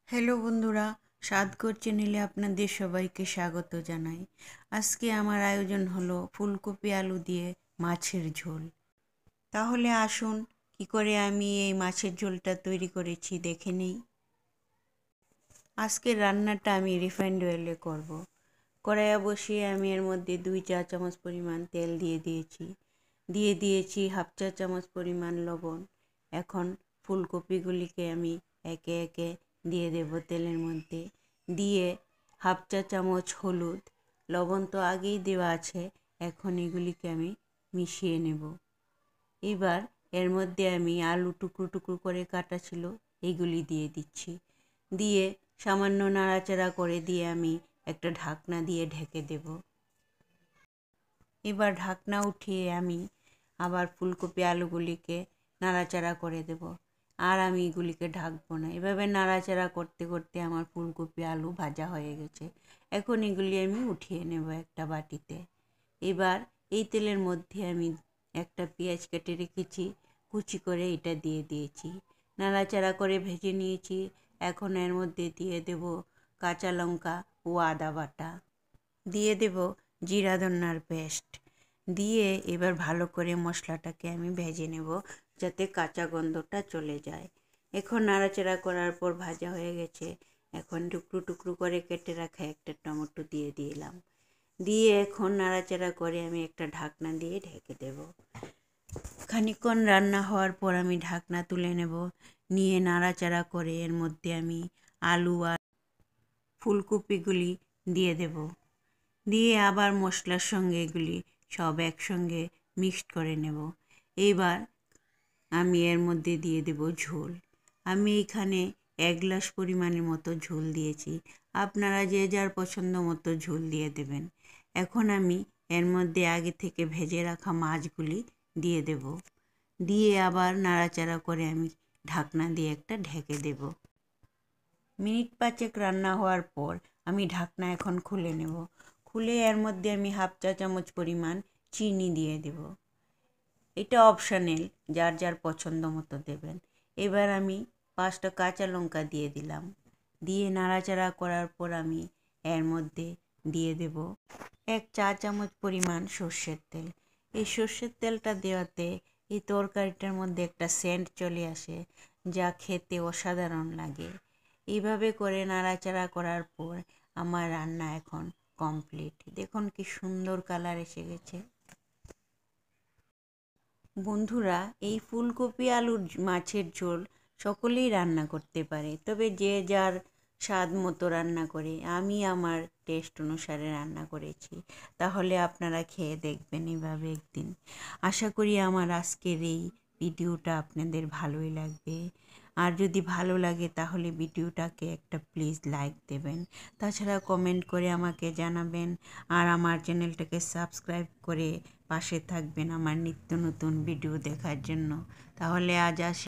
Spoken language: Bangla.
হ্যালো বন্ধুরা, স্বাদকর চ্যানেলে আপনাদের সবাইকে স্বাগত জানাই। আজকে আমার আয়োজন হলো ফুলকপি আলু দিয়ে মাছের ঝোল। তাহলে আসুন কি করে আমি এই মাছের ঝোলটা তৈরি করেছি দেখে নিই। আজকের রান্নাটা আমি রিফাইন্ড অয়েলে করব। কড়াইয়ে বসিয়ে আমি এর মধ্যে 2 চা চামচ পরিমাণ তেল দিয়ে দিয়েছি হাফ চা চামচ পরিমাণ লবণ। এখন ফুলকপিগুলিকে আমি একে একে দিয়ে দেব তেলের মধ্যে। দিয়ে হাফ চা চামচ হলুদ, লবণ তো আগেই দেওয়া আছে, এখন এগুলিকে আমি মিশিয়ে নেব। এবার এর মধ্যে আমি আলু টুকরো টুকরো করে কাটা ছিল এইগুলি দিয়ে দিচ্ছি। দিয়ে সামান্য নাড়াচাড়া করে দিয়ে আমি একটা ঢাকনা দিয়ে ঢেকে দেব। এবার ঢাকনা উঠিয়ে আমি আবার ফুলকপি আলুগুলিকে নাড়াচাড়া করে দেব। আর আমি এগুলিকে ঢাকবো না। এভাবে নাড়াচাড়া করতে করতে আমার ফুলকপি আলু ভাজা হয়ে গেছে। এখন এগুলি আমি উঠিয়ে নেব একটা বাটিতে। এবার এই তেলের মধ্যে আমি একটা পেঁয়াজ কেটে রেখেছি, কুচি করে এটা দিয়ে দিয়েছি। নাড়াচাড়া করে ভেজে নিয়েছি। এখন এর মধ্যে দিয়ে দেব কাঁচা লঙ্কা ও আদা বাটা, দিয়ে দেব জিরা ধনিয়ার পেস্ট, দিয়ে এবার ভালো করে মশলাটাকে আমি ভেজে নেব যাতে কাঁচা গন্ধটা চলে যায়। এখন নাড়াচাড়া করার পর ভাজা হয়ে গেছে। এখন টুকরো টুকরো করে কেটে রাখা একটা টমেটো দিয়ে দিলাম। দিয়ে এখন নাড়াচাড়া করে আমি একটা ঢাকনা দিয়ে ঢেকে দেব। খানিকক্ষণ রান্না হওয়ার পর আমি ঢাকনা তুলে নেব। নিয়ে নাড়াচাড়া করে এর মধ্যে আমি আলু আর ফুলকপিগুলি দিয়ে দেব। দিয়ে আবার মশলার সঙ্গে এগুলি সব একসঙ্গে মিক্সড করে নেব। এইবার আমি এর মধ্যে দিয়ে দেব ঝোল। আমি এখানে 1 গ্লাস পরিমাণের মতো ঝোল দিয়েছি। আপনারা যে যার পছন্দ মতো ঝোল দিয়ে দেবেন। এখন আমি এর মধ্যে আগে থেকে ভেজে রাখা মাছগুলি দিয়ে দেব। দিয়ে আবার নাড়াচাড়া করে আমি ঢাকনা দিয়ে একটা ঢেকে দেব। মিনিট 5 রান্না হওয়ার পর আমি ঢাকনা এখন খুলে নেব। খুলে এর মধ্যে আমি হাফ চা চামচ পরিমাণ চিনি দিয়ে দেব। এটা অপশনাল, যার যার পছন্দ মতো দেবেন। এবার আমি 5টা কাঁচা লঙ্কা দিয়ে দিলাম। দিয়ে নাড়াচাড়া করার পর আমি এর মধ্যে দিয়ে দেব 1 চা চামচ পরিমাণ সর্ষের তেল। এই সর্ষের তেলটা দেওয়াতে এই তরকারিটার মধ্যে একটা সেন্ট চলে আসে, যা খেতে অসাধারণ লাগে। এইভাবে করে নাড়াচাড়া করার পর আমার রান্না এখন কমপ্লিট। দেখুন কি সুন্দর কালার এসে গেছে। বন্ধুরা, এই ফুলকপি আলুর মাছের ঝোল সকলেই রান্না করতে পারে, তবে যে যার স্বাদ মতো রান্না করে। আমি আমার টেস্ট অনুসারে রান্না করেছি। তাহলে আপনারা খেয়ে দেখবেন এভাবে একদিন। আশা করি আমার আজকের এই ভিডিওটা আপনাদের ভালোই লাগবে। আর যদি ভালো লাগে তাহলে ভিডিওটাকে একটা প্লিজ লাইক দেবেন। তাছাড়া কমেন্ট করে আমাকে জানাবেন। আর আমার চ্যানেলটাকে সাবস্ক্রাইব করে পাশে থাকবেন আমার নিত্য নতুন ভিডিও দেখার জন্য। তাহলে আজ আসি।